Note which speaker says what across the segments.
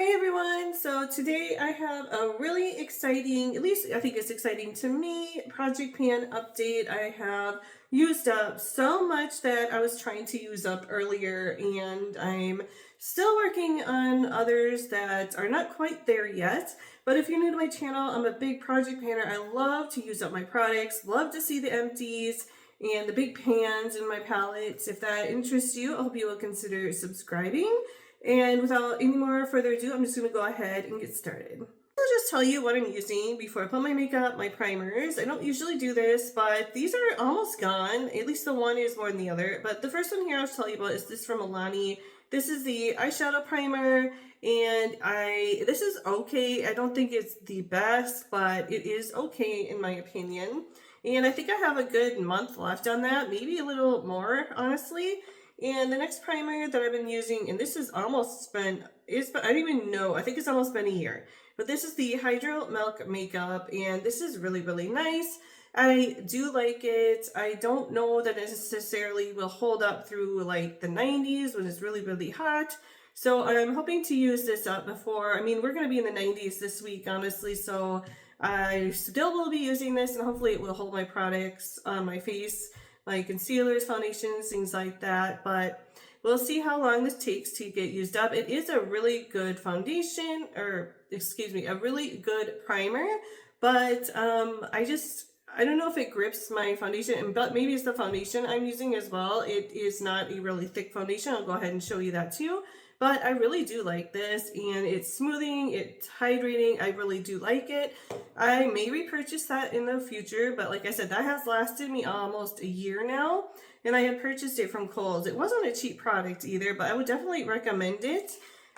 Speaker 1: Hey everyone, so today I have a really exciting, at least I think it's exciting to me, project pan update. I have used up so much that I was trying to use up earlier, and I'm still working on others that are not quite there yet. But if you're new to my channel, I'm a big project panner. I love to use up my products, love to see the empties and the big pans in my palettes. If that interests you, I hope you will consider subscribing. And without any more further ado, I'm just going to go ahead and get started. I'll just tell you what I'm using before I put my makeup, my primers. I don't usually do this, but these are almost gone. At least the one is more than the other. But the first one here I'll tell you about is this from Milani. This is the eyeshadow primer, and this is okay. I don't think it's the best, but it is okay in my opinion. And I think I have a good month left on that, maybe a little more, honestly. And the next primer that I've been using, and this is almost been, I don't even know, I think it's almost been a year. But this is the Hydro Milk Makeup, and this is really, really nice. I do like it. I don't know that it necessarily will hold up through like the 90s when it's really, really hot. So I'm hoping to use this up before, I mean, we're going to be in the 90s this week, honestly, so I still will be using this, and hopefully it will hold my products on my face, like concealers, foundations, things like that. But we'll see how long this takes to get used up. It is a really good foundation, or excuse me, a really good primer, but I don't know if it grips my foundation, but maybe it's the foundation I'm using as well. It is not a really thick foundation. I'll go ahead and show you that too. But I really do like this, and it's smoothing, it's hydrating. I really do like it. I may repurchase that in the future, but like I said, that has lasted me almost a year now, and I had purchased it from Kohl's. It wasn't a cheap product either, but I would definitely recommend it.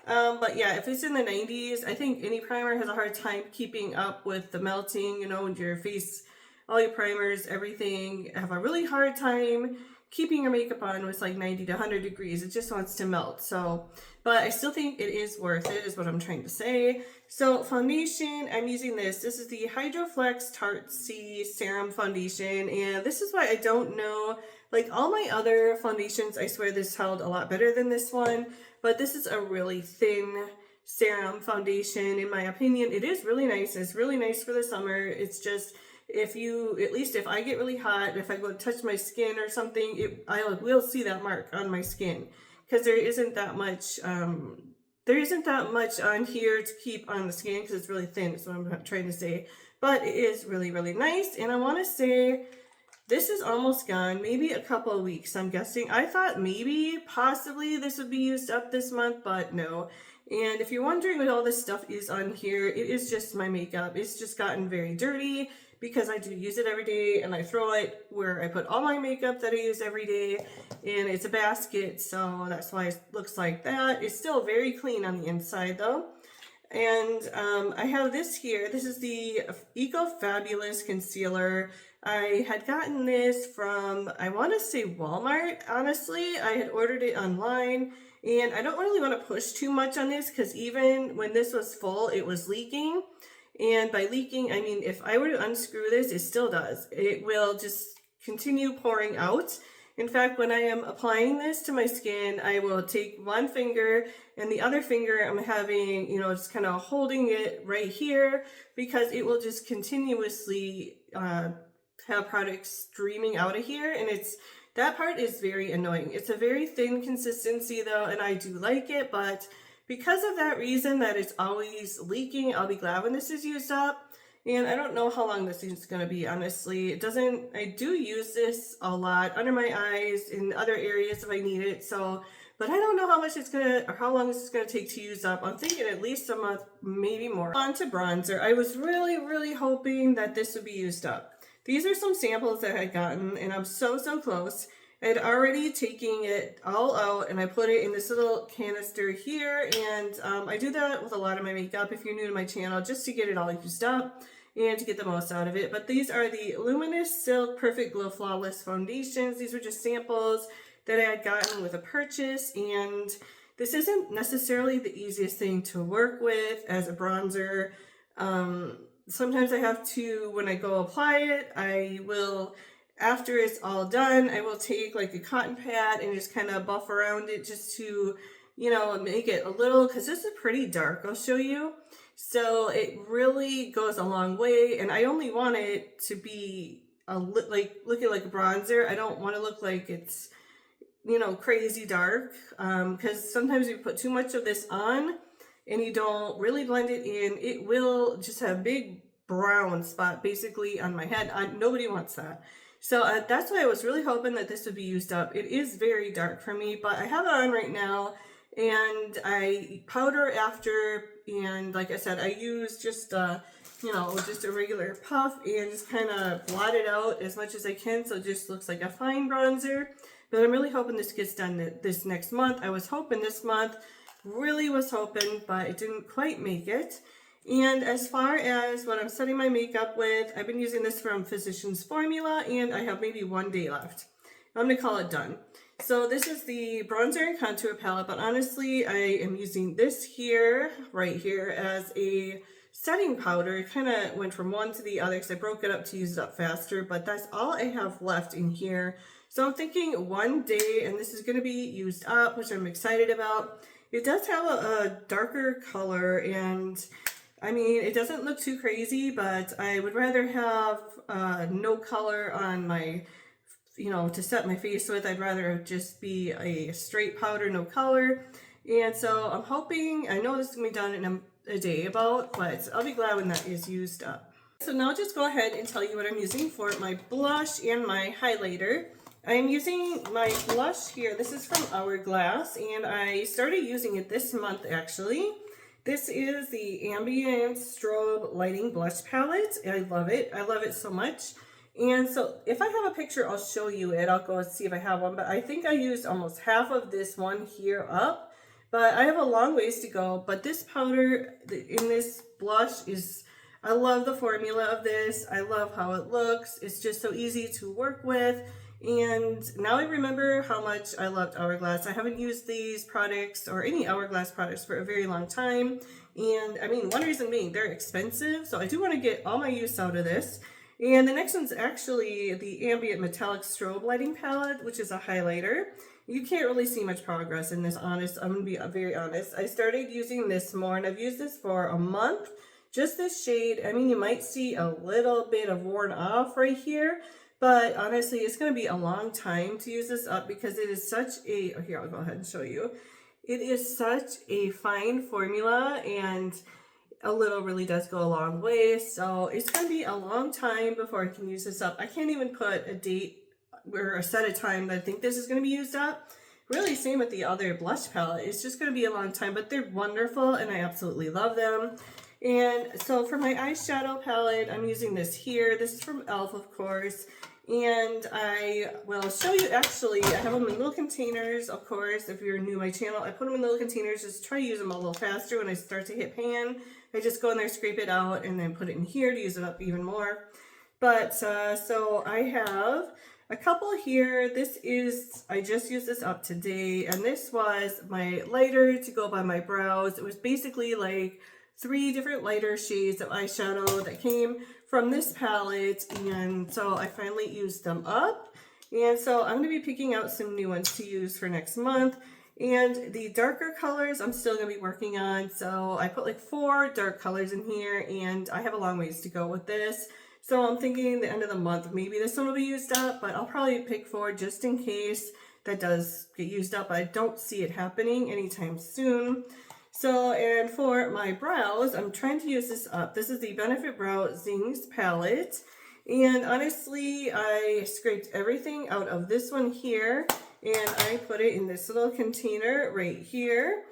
Speaker 1: But yeah, if it's in the 90s, I think any primer has a hard time keeping up with the melting, you know, your face, all your primers, everything have a really hard time keeping your makeup on when it's like 90 to 100 degrees. It just wants to melt. So, but I still think it is worth it, is what I'm trying to say. So foundation, I'm using this. This is the Hydroflex Tarte Serum Foundation, and this is why I don't know, like all my other foundations, I swear this held a lot better than this one, but this is a really thin serum foundation in my opinion. It is really nice. It's really nice for the summer. It's just, if you, at least if I get really hot, if I go to touch my skin or something, I will see that mark on my skin, because there isn't that much on here to keep on the skin because it's really thin, is what I'm trying to say. But it is really, really nice, and I want to say this is almost gone, maybe a couple of weeks, I'm guessing. I thought maybe, possibly this would be used up this month, but no. And if you're wondering what all this stuff is on here, it is just my makeup. It's just gotten very dirty because I do use it every day, and I throw it where I put all my makeup that I use every day, and it's a basket, so that's why it looks like that. It's still very clean on the inside though. And I have this here. This is the Eco Fabulous Concealer. I had gotten this from, I want to say Walmart, honestly. I had ordered it online, and I don't really want to push too much on this because even when this was full, it was leaking. And by leaking, I mean if I were to unscrew this, it still does. It will just continue pouring out. In fact, when I am applying this to my skin, I will take one finger, and the other finger I'm having, you know, just kind of holding it right here, because it will just continuously have products streaming out of here, and that part is very annoying. It's a very thin consistency though, and I do like it, but because of that reason that it's always leaking, I'll be glad when this is used up. And I don't know how long this is going to be, honestly. I do use this a lot under my eyes, in other areas if I need it. So, but I don't know how much or how long this is going to take to use up. I'm thinking at least a month, maybe more. On to bronzer. I was really, really hoping that this would be used up. These are some samples that I had gotten, and I'm so, so close. I had already taken it all out, and I put it in this little canister here, and I do that with a lot of my makeup if you're new to my channel, just to get it all used up and to get the most out of it. But these are the Luminous Silk Perfect Glow Flawless Foundations. These were just samples that I had gotten with a purchase, and this isn't necessarily the easiest thing to work with as a bronzer. Sometimes I have to, when I go apply it, I will, after it's all done, I will take like a cotton pad and just kind of buff around it just to you know, make it a little, because this is pretty dark, I'll show you. So it really goes a long way, and I only want it to be like looking like a bronzer. I don't want to look like it's, you know, crazy dark, because sometimes you put too much of this on and you don't really blend it in, it will just have a big brown spot basically on my head. Nobody wants that. So that's why I was really hoping that this would be used up. It is very dark for me, but I have it on right now, and I powder after, and like I said, I use just you know, just a regular puff and just kind of blot it out as much as I can so it just looks like a fine bronzer. But I'm really hoping this gets done this next month. I was hoping this month, really was hoping, but it didn't quite make it. And as far as what I'm setting my makeup with, I've been using this from Physicians Formula, and I have maybe 1 day left. I'm going to call it done. So this is the bronzer and contour palette, but honestly, I am using this here, right here, as a setting powder. It kind of went from one to the other because I broke it up to use it up faster, but that's all I have left in here. So I'm thinking 1 day, and this is going to be used up, which I'm excited about. It does have a darker color, and I mean, it doesn't look too crazy, but I would rather have no color on my, you know, to set my face with. I'd rather just be a straight powder, no color. And so I'm hoping, I know this is going to be done in a day about, but I'll be glad when that is used up. So now I'll just go ahead and tell you what I'm using for my blush and my highlighter. I'm using my blush here. This is from Hourglass, and I started using it this month actually. This is the Ambient Strobe Lighting Blush Palette. I love it. I love it so much. And so if I have a picture, I'll show you it. I'll go and see if I have one. But I think I used almost half of this one here up. But I have a long ways to go. But this powder in this blush is, I love the formula of this. I love how it looks. It's just so easy to work with. And now I remember how much I loved Hourglass. I haven't used these products or any Hourglass products for a very long time. And I mean, one reason being they're expensive. So I do want to get all my use out of this. And the next one's actually the Ambient Metallic Strobe Lighting Palette, which is a highlighter. You can't really see much progress in this, honest. I'm going to be very honest. I started using this more, and I've used this for a month. Just this shade. I mean, you might see a little bit of worn off right here. But honestly, it's going to be a long time to use this up because it is such a, oh, here, I'll go ahead and show you. It is such a fine formula, and a little really does go a long way. So it's going to be a long time before I can use this up. I can't even put a date or a set of time that I think this is going to be used up. Really, same with the other blush palette. It's just going to be a long time, but they're wonderful, and I absolutely love them. And so for my eyeshadow palette, I'm using this here. This is from e.l.f., of course. And I will show you, actually, I have them in little containers, of course. If you're new to my channel, I put them in little containers. Just try to use them a little faster when I start to hit pan. I just go in there, scrape it out, and then put it in here to use it up even more. But, so I have a couple here. This is, I just used this up today, and this was my lighter to go by my brows. It was basically like 3 different lighter shades of eyeshadow that came from this palette, and so I finally used them up. And so I'm going to be picking out some new ones to use for next month. And the darker colors I'm still going to be working on. So I put like 4 dark colors in here, and I have a long ways to go with this. So I'm thinking the end of the month, maybe this one will be used up, but I'll probably pick 4 just in case that does get used up. I don't see it happening anytime soon. So, and for my brows, I'm trying to use this up. This is the Benefit Brow Zings palette. And honestly, I scraped everything out of this one here, and I put it in this little container right here.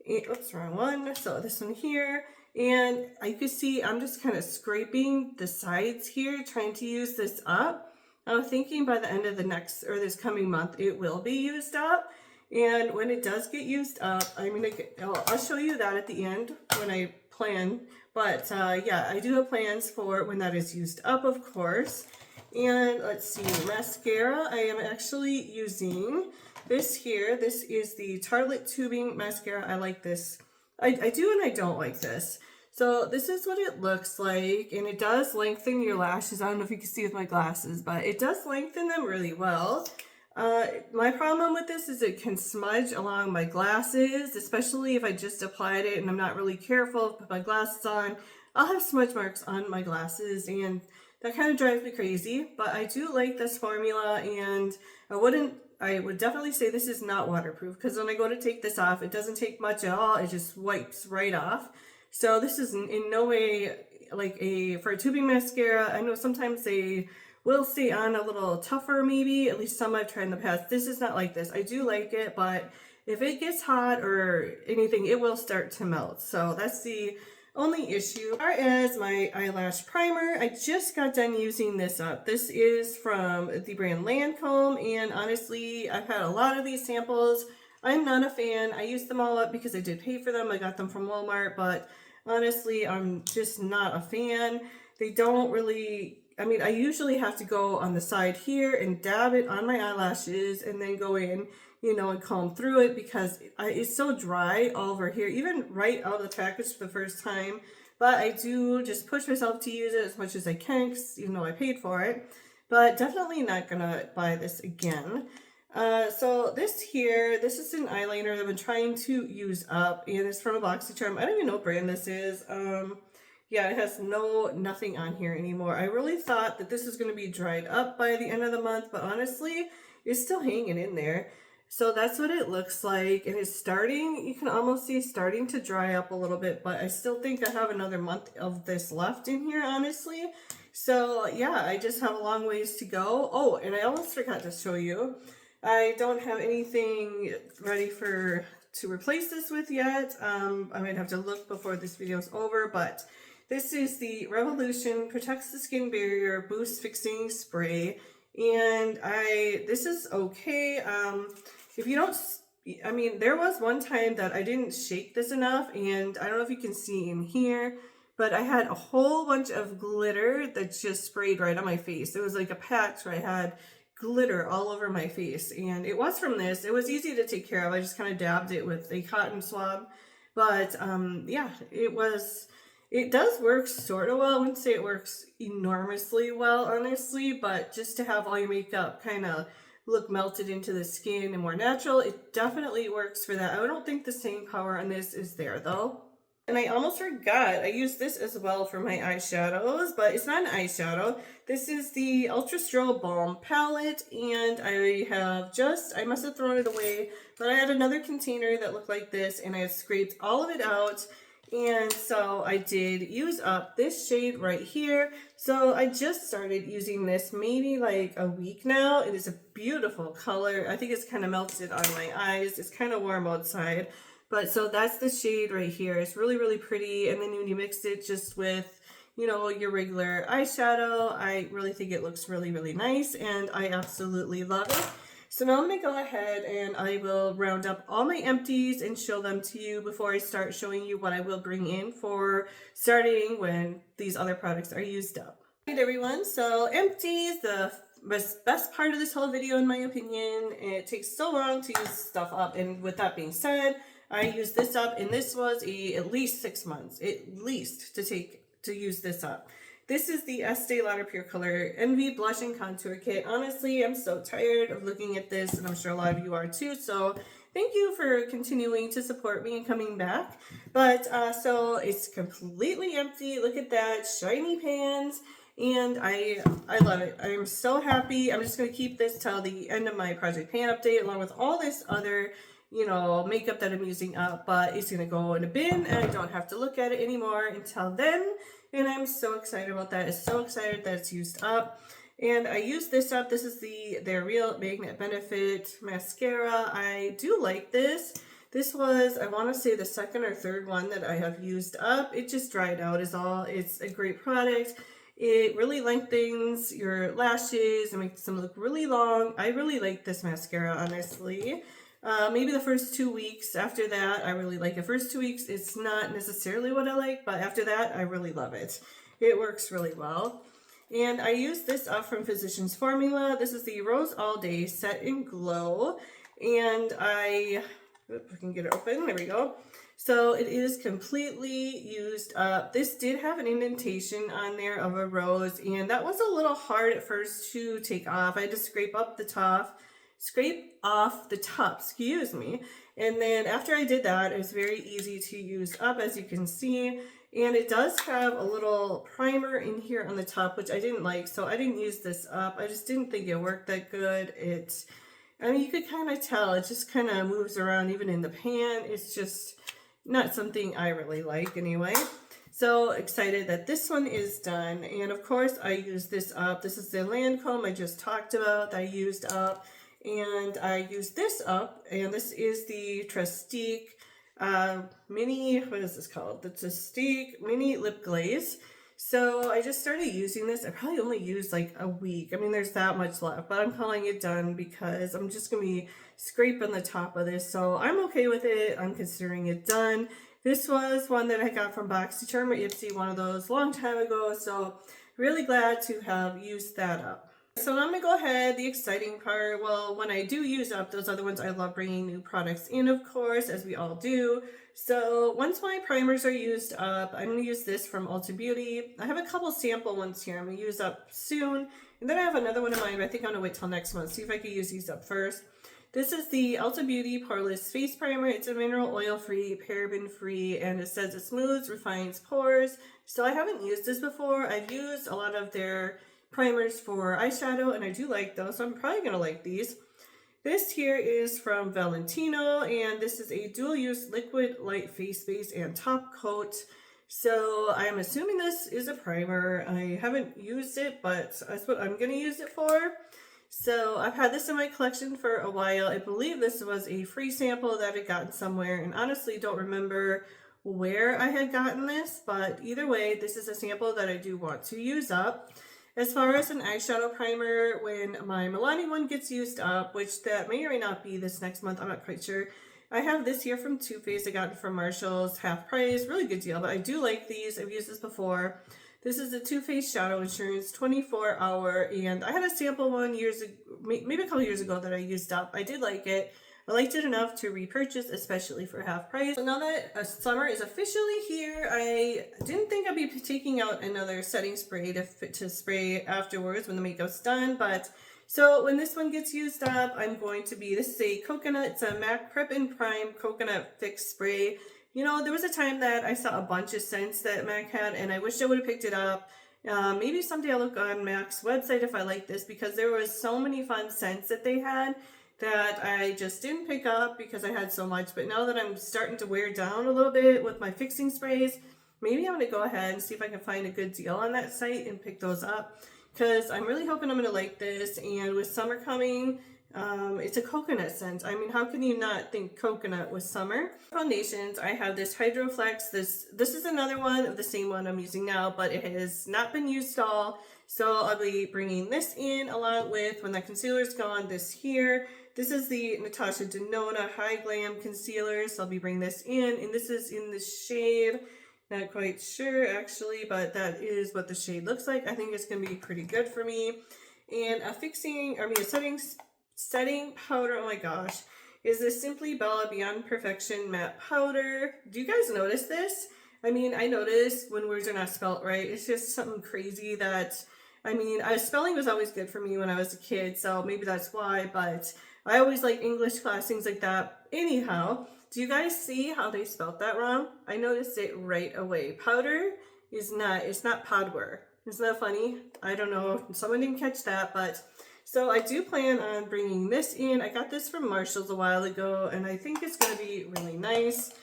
Speaker 1: Oops, wrong one. So this one here. And you can see I'm just kind of scraping the sides here, trying to use this up. I'm thinking by the end of the next, or this coming month, it will be used up. And when it does get used up, I'll show you that at the end when I plan. But yeah, I do have plans for when that is used up, of course. And let's see, mascara. I am actually using this here. This is the Tartelette Tubing Mascara. I like this. I do and I don't like this. So this is what it looks like, and it does lengthen your lashes. I don't know if you can see with my glasses, but it does lengthen them really well. My problem with this is it can smudge along my glasses, especially if I just applied it and I'm not really careful, put my glasses on. I'll have smudge marks on my glasses and that kind of drives me crazy, but I do like this formula and I would definitely say this is not waterproof because when I go to take this off, it doesn't take much at all. It just wipes right off. So this is in no way like for a tubing mascara. I know sometimes they will stay on a little tougher maybe, at least some I've tried in the past. This is not like this. I do like it, but if it gets hot or anything, it will start to melt. So that's the only issue. As far as my eyelash primer, I just got done using this up. This is from the brand Lancome, and honestly, I've had a lot of these samples. I'm not a fan. I used them all up because I did pay for them. I got them from Walmart, but honestly, I'm just not a fan. They don't really, I mean, I usually have to go on the side here and dab it on my eyelashes and then go in, you know, and comb through it because it's so dry all over here, even right out of the package for the first time. But I do just push myself to use it as much as I can because, you know, I paid for it. But definitely not gonna buy this again. So this is an eyeliner that I've been trying to use up, and it's from a BoxyCharm. I don't even know what brand this is. Yeah, it has nothing on here anymore. I really thought that this was going to be dried up by the end of the month, but honestly, it's still hanging in there. So that's what it looks like, and it's starting, you can almost see starting to dry up a little bit, but I still think I have another month of this left in here, honestly. So yeah, I just have a long ways to go. Oh, and I almost forgot to show you. I don't have anything ready to replace this with yet. I might have to look before this video is over, but this is the Revolution Protects the Skin Barrier Boost Fixing Spray, and this is okay. If you don't, I mean, there was one time that I didn't shake this enough, and I don't know if you can see in here, but I had a whole bunch of glitter that just sprayed right on my face. It was like a patch where I had glitter all over my face, and it was from this. It was easy to take care of. I just kind of dabbed it with a cotton swab, but yeah, it does work sort of well. I wouldn't say it works enormously well, honestly, but just to have all your makeup kind of look melted into the skin and more natural, it definitely works for that. I don't think the staying power on this is there though. And I almost forgot, I used this as well for my eyeshadows, but it's not an eyeshadow. This is the Ultra Strobe Balm palette, and I must have thrown it away, but I had another container that looked like this, and I had scraped all of it out. And so I did use up this shade right here. So I just started using this maybe like a week now. It is a beautiful color. I think it's kind of melted on my eyes. It's kind of warm outside. But so that's the shade right here. It's really, really pretty. And then when you mix it just with, you know, your regular eyeshadow, I really think it looks really, really nice. And I absolutely love it. So now I'm going to go ahead and I will round up all my empties and show them to you before I start showing you what I will bring in for starting when these other products are used up. All right, everyone, so empties, the best part of this whole video in my opinion. It takes so long to use stuff up, and with that being said, I used this up, and this was at least 6 months, at least, to use this up. This is the Estee Lauder Pure Color Envy Blush and Contour Kit. Honestly, I'm so tired of looking at this, and I'm sure a lot of you are too, so thank you for continuing to support me and coming back. But, so it's completely empty. Look at that, shiny pans, and I love it. I'm so happy. I'm just going to keep this till the end of my Project Pan update, along with all this other, you know, makeup that I'm using up, but it's going to go in a bin, and I don't have to look at it anymore until then. And I'm so excited about that. I'm so excited that it's used up. And I used this up. This is their Real Magnet Benefit Mascara. I do like this. This was, I want to say, the second or third one that I have used up. It just dried out is all. It's a great product. It really lengthens your lashes and makes them look really long. I really like this mascara, honestly. Maybe the first 2 weeks. After that, I really like it. First 2 weeks, it's not necessarily what I like, but after that, I really love it. It works really well. And I use this up from Physicians Formula. This is the Rose All Day Set and Glow. And I can get it open. There we go. So it is completely used up. This did have an indentation on there of a rose, and that was a little hard at first to take off. I had to scrape up the top scrape off the top, excuse me. And then after I did that, it was very easy to use up, as you can see. And it does have a little primer in here on the top, which I didn't like, so I didn't use this up. I just didn't think it worked that good. I mean, you could kind of tell, it just kind of moves around even in the pan. It's just not something I really like anyway. So excited that this one is done. And of course, I used this up. This is the lancome I just talked about that I used up. And I used this up, and this is the trestique mini, what is this called? The trestique mini lip glaze. So I just started using this. I probably only used like a week. I mean, there's that much left, but I'm calling it done because I'm just going to be scraping the top of this. So I'm okay with it. I'm considering it done. This was one that I got from BoxyCharm or Ipsy, one of those long time ago. So really glad to have used that up. So now I'm going to go ahead, the exciting part. Well, when I do use up those other ones, I love bringing new products in, of course, as we all do. So once my primers are used up, I'm going to use this from Ulta Beauty. I have a couple sample ones here I'm going to use up soon. And then I have another one in mind, but I think I'm going to wait till next month, see if I can use these up first. This is the Ulta Beauty Poreless Face Primer. It's a mineral oil-free, paraben-free, and it says it smooths, refines pores. So I haven't used this before. I've used a lot of their primers for eyeshadow, and I do like those, so I'm probably going to like these. This here is from Valentino, and this is a dual-use liquid light face base and top coat. So I'm assuming this is a primer. I haven't used it, but that's what I'm going to use it for. So I've had this in my collection for a while. I believe this was a free sample that I'd gotten somewhere, and honestly don't remember where I had gotten this, but either way, this is a sample that I do want to use up. As far as an eyeshadow primer, when my Milani one gets used up, which that may or may not be this next month, I'm not quite sure. I have this here from Too Faced. I got it from Marshall's, half price, really good deal, but I do like these. I've used this before. This is the Too Faced Shadow Insurance 24-hour, and I had a sample one years ago, maybe a couple years ago that I used up. I did like it. I liked it enough to repurchase, especially for half price. So now that summer is officially here, I didn't think I'd be taking out another setting spray to spray afterwards when the makeup's done, but so when this one gets used up, I'm going to be, this is a coconut, it's a MAC Prep and Prime Coconut Fix Spray. You know, there was a time that I saw a bunch of scents that MAC had, and I wish I would have picked it up. Maybe someday I'll look on MAC's website if I like this, because there was so many fun scents that they had that I just didn't pick up because I had so much. But now that I'm starting to wear down a little bit with my fixing sprays, maybe I'm going to go ahead and see if I can find a good deal on that site and pick those up, because I'm really hoping I'm going to like this. And with summer coming, it's a coconut scent. I mean, how can you not think coconut with summer? Foundations, I have this hydroflex. This is another one of the same one I'm using now, but it has not been used at all. So I'll be bringing this in along with, when that concealer's gone, this here. This is the Natosha Denona Hyglam Concealer, so I'll be bringing this in, and this is in the shade, not quite sure actually, but that is what the shade looks like. I think it's going to be pretty good for me. And a setting powder, oh my gosh, is this Simply Bella Beyond Perfection Matte Powder. Do you guys notice this? I mean, I notice when words are not spelled right. It's just something crazy that, I mean, spelling was always good for me when I was a kid, so maybe that's why, but I always like English class, things like that. Anyhow, do you guys see how they spelled that wrong? I noticed it right away. Powder is not, it's not powder. Isn't that funny? I don't know. Someone didn't catch that, but so I do plan on bringing this in. I got this from Marshall's a while ago, and I think it's going to be really nice.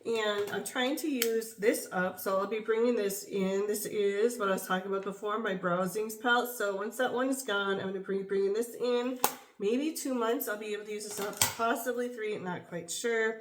Speaker 1: And I'm trying to use this up, so I'll be bringing this in. This is what I was talking about before, my Brow Zings palette. So once that one is gone, I'm going to be bringing this in. Maybe 2 months I'll be able to use this up, possibly 3, not quite sure.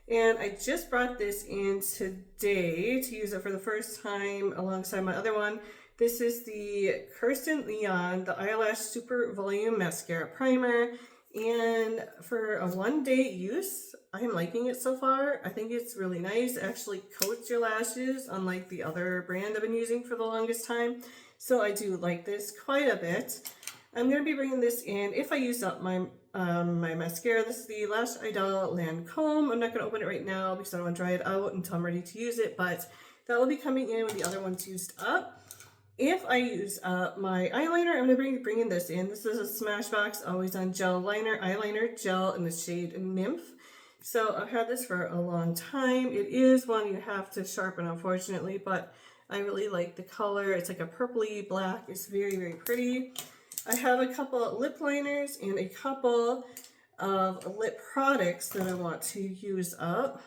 Speaker 1: And I just brought this in today to use it for the first time alongside my other one. This is the Kirsten Leon, the Eyelash Super Volume Mascara Primer. And for a one-day use, I'm liking it so far. I think it's really nice. It actually coats your lashes, unlike the other brand I've been using for the longest time. So I do like this quite a bit. I'm going to be bringing this in if I use up my my mascara. This is the Lash Idol Lancome. I'm not going to open it right now because I don't want to dry it out until I'm ready to use it, but that will be coming in when the other one's used up. if I use my eyeliner, I'm going to be bringing this in. This is a Smashbox Always On Gel Liner, eyeliner gel in the shade Nymph. So I've had this for a long time. It is one you have to sharpen, unfortunately, but I really like the color. It's like a purpley black. It's very, very pretty. I have a couple lip liners and a couple of lip products that I want to use up.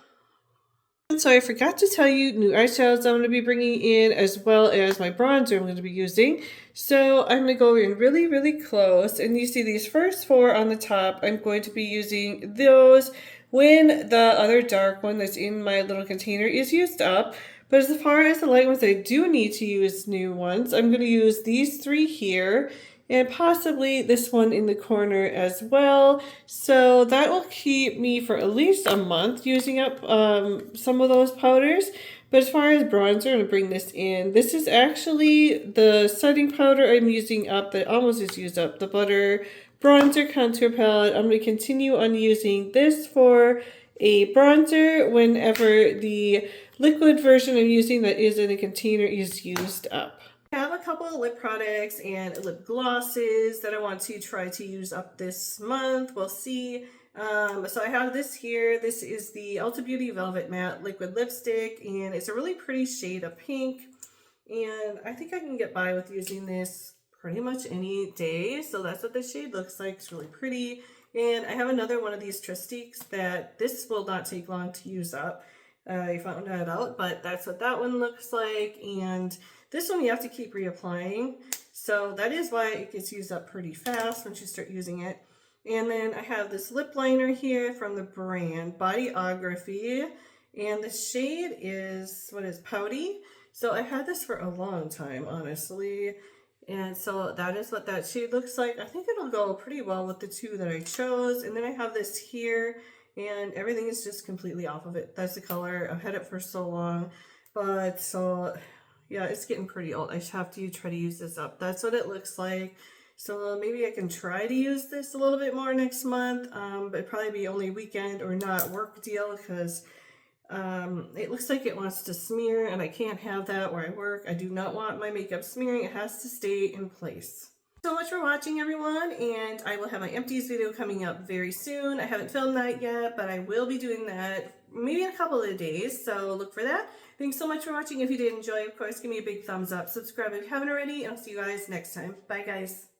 Speaker 1: So I forgot to tell you new eyeshadows I'm going to be bringing in, as well as my bronzer I'm going to be using. So I'm going to go in really, really close, and you see these first four on the top. I'm going to be using those when the other dark one that's in my little container is used up. But as far as the light ones, I do need to use new ones. I'm going to use these three here, and possibly this one in the corner as well. So that will keep me for at least a month using up some of those powders. But as far as bronzer, I'm going to bring this in. This is actually the setting powder I'm using up that almost is used up. The Butter Bronzer Contour Palette. I'm going to continue on using this for a bronzer whenever the liquid version I'm using that is in a container is used up. I have a couple of lip products and lip glosses that I want to try to use up this month. We'll see. So I have this here. This is the Ulta Beauty Velvet Matte Liquid Lipstick, and it's a really pretty shade of pink. And I think I can get by with using this pretty much any day. So that's what this shade looks like. It's really pretty. And I have another one of these trestiques that this will not take long to use up. I found that out, but that's what that one looks like. And this one you have to keep reapplying. So that is why it gets used up pretty fast once you start using it. And then I have this lip liner here from the brand Bodyography. And the shade is, what is pouty? So I had this for a long time, honestly. And so that is what that shade looks like. I think it'll go pretty well with the two that I chose. And then I have this here, and everything is just completely off of it. That's the color. I've had it for so long. But so, yeah, it's getting pretty old. I have to try to use this up. That's what it looks like. So maybe I can try to use this a little bit more next month. But it'd probably be only weekend or not work deal, because it looks like it wants to smear, and I can't have that where I work. I do not want my makeup smearing. It has to stay in place. So much for watching, everyone, and I will have my empties video coming up very soon. I haven't filmed that yet, but I will be doing that maybe in a couple of days, so look for that. Thanks so much for watching. If you did enjoy, of course, give me a big thumbs up. Subscribe if you haven't already, and I'll see you guys next time. Bye, guys.